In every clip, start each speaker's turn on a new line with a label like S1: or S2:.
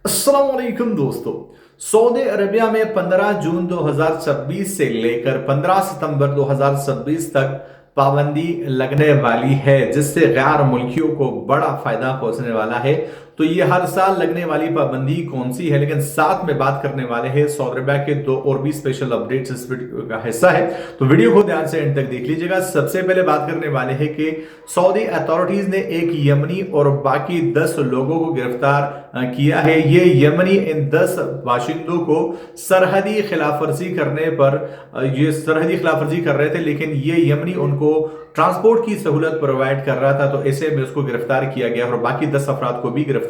S1: अस्सलाम वालेकुम दोस्तों। सऊदी अरेबिया में 15 जून 2026 से लेकर 15 सितंबर 2026 तक पाबंदी लगने वाली है, जिससे गैर मुल्कियों को बड़ा फायदा पहुंचने वाला है। तो ये हर साल लगने वाली पाबंदी कौन सी है, लेकिन साथ में बात करने वाले हैं सऊदी अरेबिया के दो और भी स्पेशल अपडेट्स इस वीडियो का हिस्सा है। तो वीडियो को ध्यान से एंड तक देख लीजिएगा। सबसे पहले बात करने वाले हैं कि सऊदी अथॉरिटीज ने एक यमनी और बाकी 10 लोगों को गिरफ्तार किया है। ये यमनी इन 10 बाशिंदों को सरहदी खिलाफवर्जी करने पर ये सरहदी खिलाफवर्जी कर रहे थे, लेकिन ये यमनी उनको ट्रांसपोर्ट की सहूलत प्रोवाइड कर रहा था, तो ऐसे में उसको गिरफ्तार किया गया और बाकी 10 अफराद को भी गिरफ्तार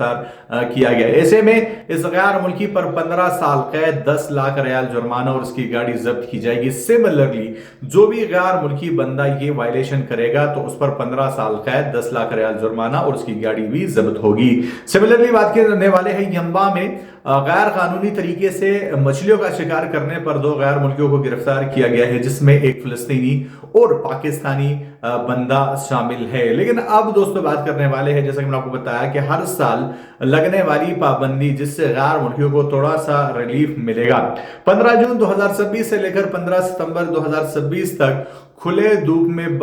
S1: किया गया। ऐसे में इस गैर मुल्की पर 15 साल कैद, 10 लाख रियाल जुर्माना और उसकी गाड़ी जब्त की जाएगी। सिमिलरली जो भी गैर मुल्की बंदा ये वायलेशन करेगा तो उस पर 15 साल कैद, 10 लाख रियाल जुर्माना और उसकी गाड़ी भी जब्त होगी। सिमिलरली बात करने वाले हैं यंबा में गैर कानूनी तरीके से मछलियों का शिकार करने पर 2 गैर मुल्कियों को गिरफ्तार किया गया है, जिसमें एक फिलिस्तीनी और पाकिस्तानी बंदा शामिल है। लेकिन अब दोस्तों बात करने वाले हैं, जैसा कि मैंने आपको बताया कि हर साल लगने वाली पाबंदी, जिससे गैर मुल्कियों को थोड़ा सा रिलीफ मिलेगा। 15 जून 2026 से लेकर 15 सितंबर 2026 तक खुले धूप में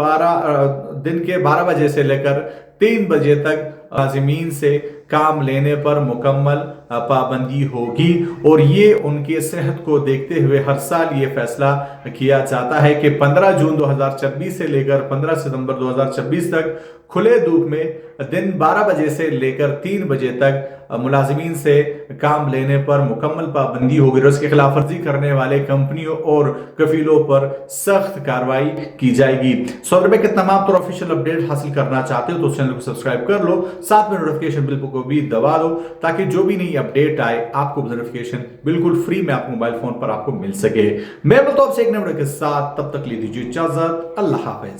S1: दिन के 12 बजे से लेकर 3 बजे तक जमीन से काम लेने पर मुकम्मल पाबंदी होगी। और ये उनके सेहत को देखते हुए हर साल ये फैसला किया जाता है कि 15 जून 2026 से लेकर 15 सितंबर 2026 तक खुले धूप में दिन 12 बजे से लेकर 3 बजे तक मुलाजिमीन से काम लेने पर मुकम्मल पाबंदी होगी और इसके खिलाफ वर्जी करने वाले कंपनियों और कफीलों पर सख्त कार्रवाई की जाएगी। सऊदी अरब के तमाम तरह ऑफिशियल अपडेट हासिल करना चाहते हो तो चैनल को सब्सक्राइब कर लो, साथ में नोटिफिकेशन बिल को भी दबा दो, ताकि जो भी नई अपडेट आए आपको नोटिफिकेशन बिल्कुल फ्री में आपको मोबाइल फोन पर आपको मिल सके। मैं बोलता हूं आपसे एक नए वीडियो के साथ, तब तक ले दीजिए इजाजत। अल्लाह हाफिज।